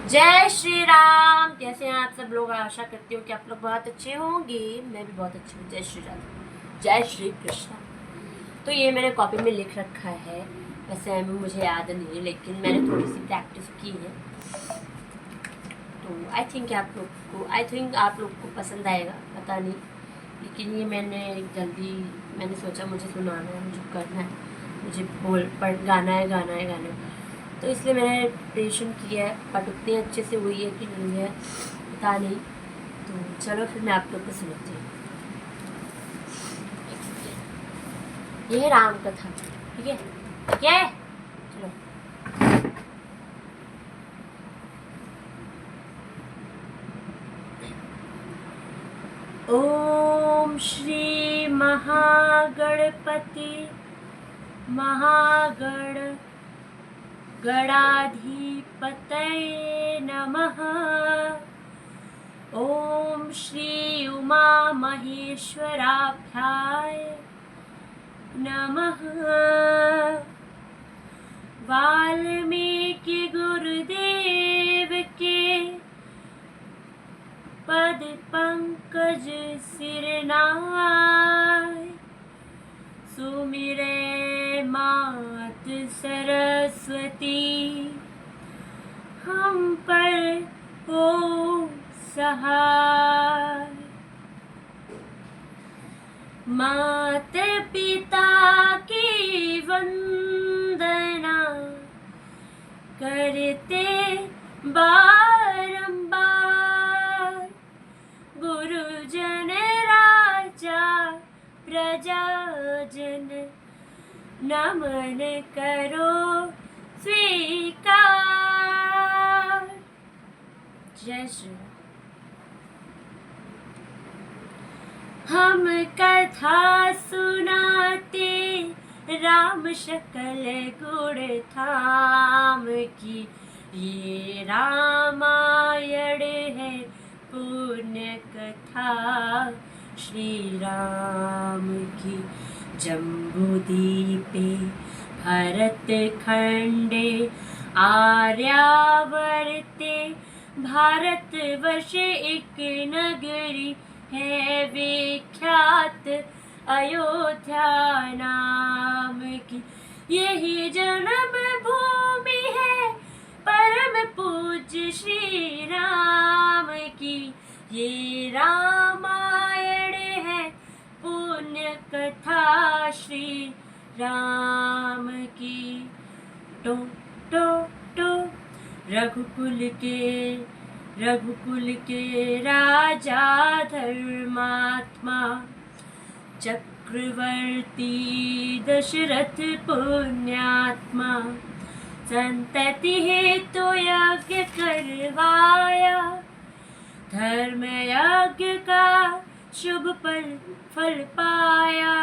जय श्री राम। कैसे हैं आप सब लोग? आशा करती हूँ कि आप लोग बहुत अच्छे होंगे। मैं भी बहुत अच्छी हूँ। जय श्री राम, जय श्री कृष्ण। तो ये मैंने कॉपी में लिख रखा है। वैसे मुझे याद नहीं है, लेकिन मैंने थोड़ी सी प्रैक्टिस की है। तो आई थिंक आप लोग को पसंद आएगा, पता नहीं। लेकिन ये मैंने सोचा मुझे सुनाना है, मुझे करना है, मुझे गाना है, गाना है, गाना है। तो इसलिए मैंने प्रिपरेशन किया है, बट उतनी अच्छे से हुई है कि नहीं है पता नहीं। तो चलो फिर मैं आप लोग को सुनाती हूँ। ये है राम कथा। ठीक है, ठीक है, चलो। ओम श्री महागणपति महागण गणाधिपतये नमः। ओम श्री उमा महेश्वराभ्याय नमः। वाल्मीकि गुरुदेव के पद पंकज सिरनाय। सुमिरे मात सरस्वती, हम पर हो सहाय। मात पिता की वंदना करते बारंबार। गुरुजन राजा प्रजाजन, नमन करो स्वीकार। जय श्री राम। हम कथा सुनाते राम शकल गुण धाम की। ये रामायण है पुण्य कथा श्री राम की। जम्बूद्वीपे भरत खंडे आर्यावर्ते, भारतवर्ष एक नगरी है विख्यात अयोध्या नाम की। यही जन्म भूमि है परम पूज्य श्री राम की। ये रामायण है पुण्य कथा श्री राम की। टो टो टो रघुकुल के राजा धर्मात्मा, चक्रवर्ती दशरथ पुण्यात्मा। संतति हेतु यज्ञ करवाया, धर्म यज्ञ का शुभ फल पाया।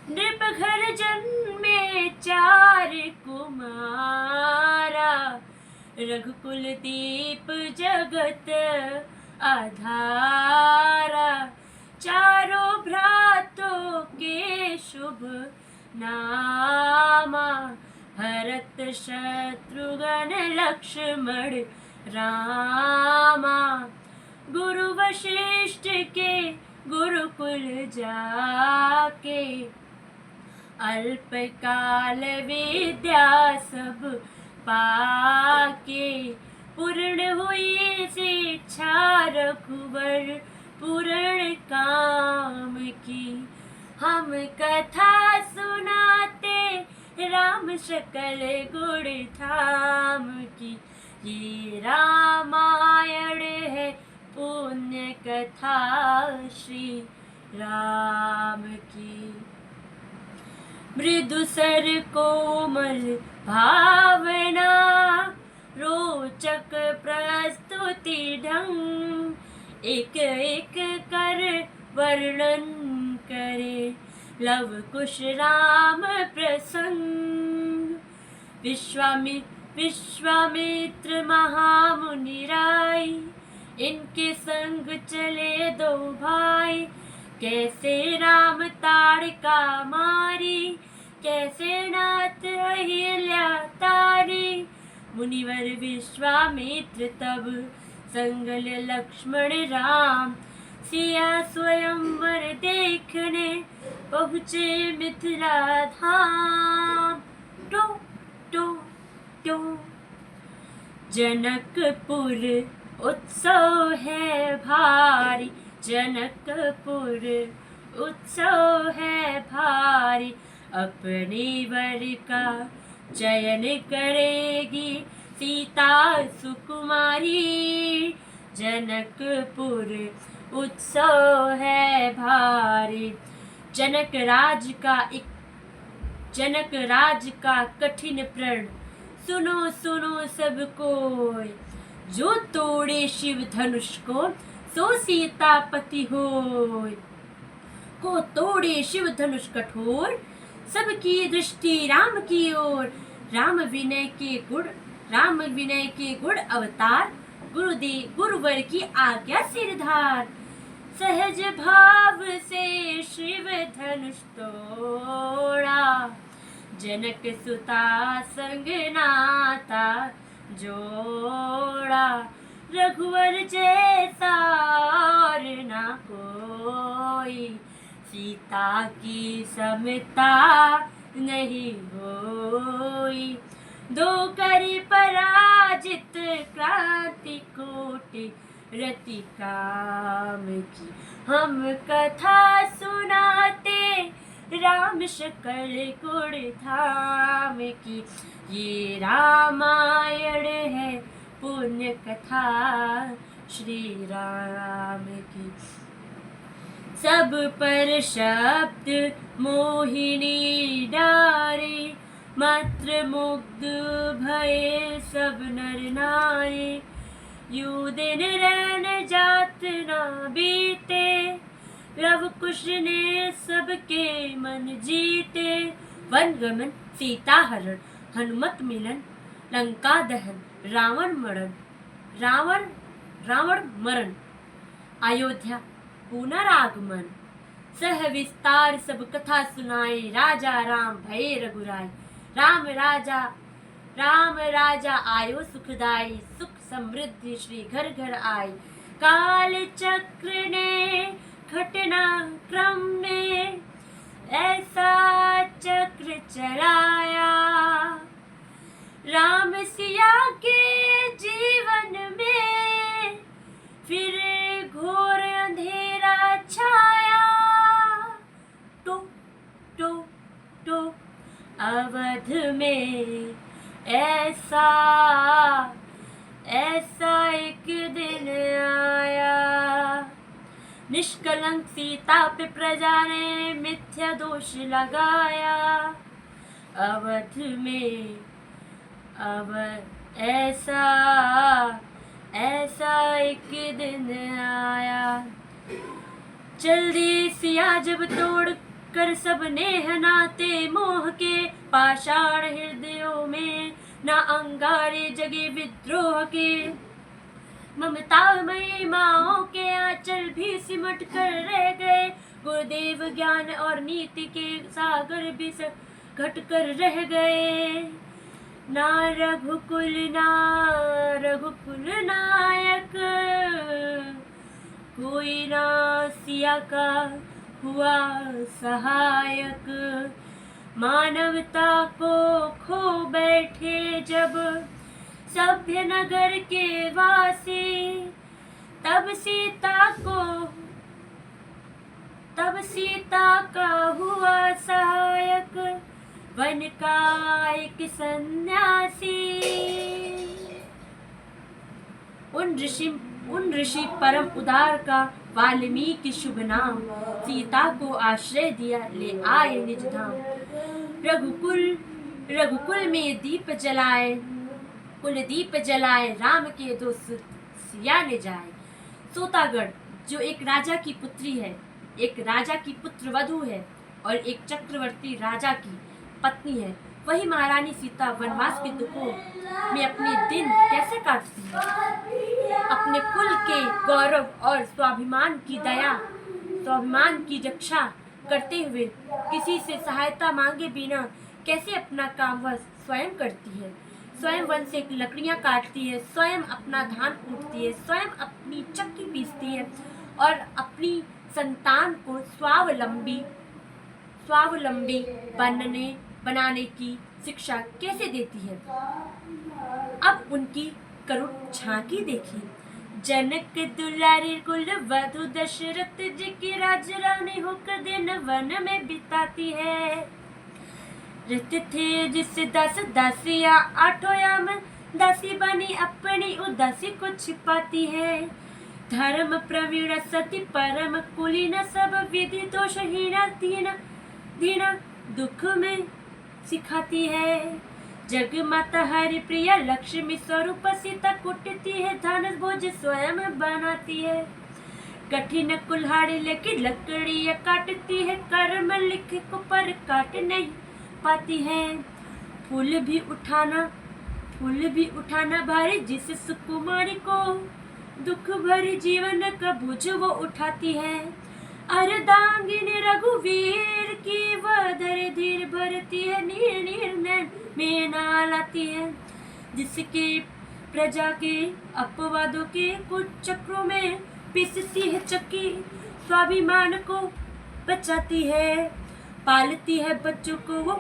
नृप घर जन्मे 4 कुमारा, रघुकुल दीप जगत आधारा। चारों भ्रातों के शुभ नामा, भरत शत्रुघ्न लक्ष्मण रामा। गुरु वशिष्ठ के गुरुकुल जाके, अल्पकाल विद्या सब पाके। पूर्ण हुई शिक्षा रघुवर पूर्ण काम की। हम कथा सुनाते राम शकल गुण धाम की। ये रामायण है पुण्य कथा श्री राम की। मृदु सर कोमल भावना, रोचक प्रस्तुति ढंग। एक एक कर वर्णन करे लव कुश राम प्रसंग। विश्वामित्र महामुनि राय, इनके संग चले 2 भाई। कैसे राम ताड़का मारी, कैसे नाथ अहिल्या तारी। मुनिवर विश्वामित्र तब संगल लक्ष्मण राम, सिया स्वयंवर देखने पहुँचे मिथिला धाम। टो टो टो जनकपुर उत्सव है भारी, जनकपुर उत्सव है भारी, अपने वर का चयन करेगी सीता सुकुमारी। जनकपुर उत्सव है भारी। जनक राज का कठिन प्रण सुनो सुनो सब कोय, जो तोड़े शिव धनुष को सो सीतापति होय। को तोड़े शिव धनुष कठोर, सबकी दृष्टि राम की ओर। राम विनय के गुण अवतार, गुरुवर की आज्ञा सिरधार। सहज भाव से शिव धनुष तोड़ा, जनक सुता संग नाता जोड़ा। रघुवर जैसा और ना कोई, सीता की समता नहीं होई। दो करी पराजित क्रांति कोटि, रति काम की हम कथा सुनाते। राम शकल गुण धाम की, ये रामायण है पुण्य कथा श्री राम की। सब पर शब्द मोहिनी डारे, मात्र मुग्ध भये सब नर नारी। यू दिन रैन जात ना बीते, लव कुश ने सबके मन जीते। वन गमन सीता हरण, हनुमत मिलन लंका दहन। रावण मरण, अयोध्या पुनरागमन। सह विस्तार सब कथा सुनाए, राजा राम भये रघुराय। राम राजा आयो सुखदाई, सुख समृद्धि श्री घर घर आए। काल चक्र ने घटना क्रम में ऐसा चक्र चलाया, राम सिया के जीवन में फिर घोर अंधेरा छाया। टो टो टो अवध में ऐसा एक दिन आया, निष्कलंक सीता पे प्रजा ने मिथ्या दोष लगाया। अवध में ऐसा एक दिन आया। जल्दी सिया जब तोड़ कर सबने हनाते मोह के, पाषाण हृदयों में ना अंगारे जगे विद्रोह के। ममतामयी माओं के आंचल भी सिमट कर रह गए, गुरुदेव ज्ञान और नीति के सागर भी घट कर रह गए। ना रघुकुल नायक कोई, ना सिया का हुआ सहायक। मानवता को खो बैठे जब सभ्य नगर के वासी, तब सीता का हुआ सहायक वन का एक सन्यासी। उन ऋषि परम उदार का वाल्मीकि शुभ नाम, सीता को आश्रय दिया ले आए निज धाम। रघुकुल में दीप जलाए, कुल दीप जलाए, राम के दो सिया ने जाए। सोतागढ़ जो एक राजा की पुत्री है, एक राजा की पुत्र वधू है और एक चक्रवर्ती राजा की पत्नी है, वही महारानी सीता वनवास के दुखों में अपने दिन कैसे काटती है। अपने कुल के गौरव और स्वाभिमान की रक्षा करते हुए किसी से सहायता मांगे बिना कैसे अपना काम वह स्वयं करती है। स्वयं वन से लकड़ियाँ काटती है, स्वयं अपना धान कूटती है, स्वयं अपनी चक्की पीसती है और अपनी संतान को स्वावलंबी बनाने की शिक्षा कैसे देती है। अब उनकी करुण झांकी देखिए। जनक दुलारी कुल वधु दशरथ जी की राज रानी होकर दिन वन में बिताती है। रहते थे जिससे दास दासिया, आठों याम दासी बनी अपनी उदासी को छिपाती है। धर्म प्रवीण सती परम कुलीन, सब विधि दोषहीना दीना दुख में सिखाती है। जग माता हरि प्रिया लक्ष्मी स्वरूप सीता कुटती है, धन भोज स्वयं बनाती है। कठिन कुल्हाड़ी लेके लकड़ियाँ काटती है, कर्म लिखे को पर काट नहीं पाती है। फूल भी उठाना भारी, जिस सुकुमारी को दुख भरी जीवन का बोझ वो उठाती है। अर्धांगिनी रघुवीर की वह धीरे धीरे भरती है, नीर नीर नैन में ना लाती है। जिसके प्रजा के अपवादों के कुछ चक्रों में पीसती है चक्की, स्वाभिमान को बचाती है। पालती है बच्चों को वो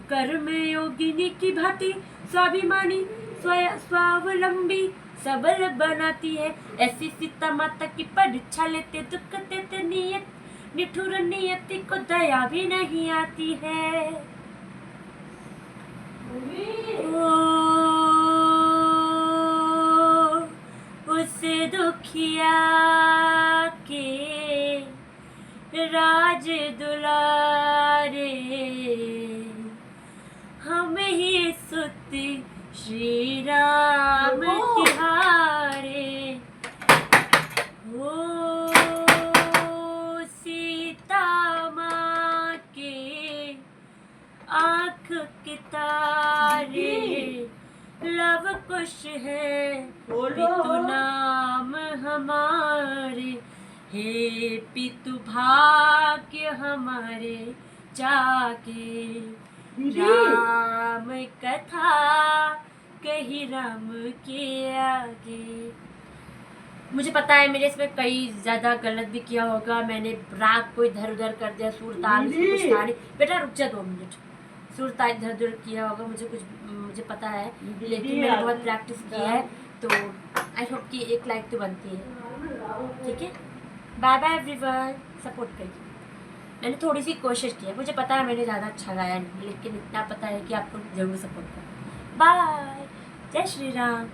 कर्म योगिनी की भांति, स्वाभिमानी स्वावलंबी सबल बनाती है। ऐसी सीता माता की परीक्षा लेते, दुख देते निठुर नियति को दया भी नहीं आती है। उस दुखिया के राज दुलारे, हम ही सुत श्री राम तिहारे। हो सीता माँ के आँख के तारे, लव कुश है पितु नाम हमारे। हे पितु भाग्य हमारे जाके, राम कथा कही राम के आगे। मुझे पता है मेरे इसमें कई ज़्यादा गलत भी किया होगा, मैंने राग को इधर उधर कर दिया, सुर ताल कुछ था नहीं। बेटा रुक जा 2 मिनट, सुर ताल इधर उधर किया होगा, मुझे पता है, लेकिन मैंने बहुत प्रैक्टिस किया है, तो आई होप कि 1 लाइक तो बनती है। ठीक है, बाय बाय एवरीवन, सपोर्ट करिए। मैंने थोड़ी सी कोशिश की है, मुझे पता है मैंने ज़्यादा अच्छा गाया नहीं, लेकिन इतना पता है कि आपको ज़रूर सपोर्ट करें। बाय, जय श्री राम।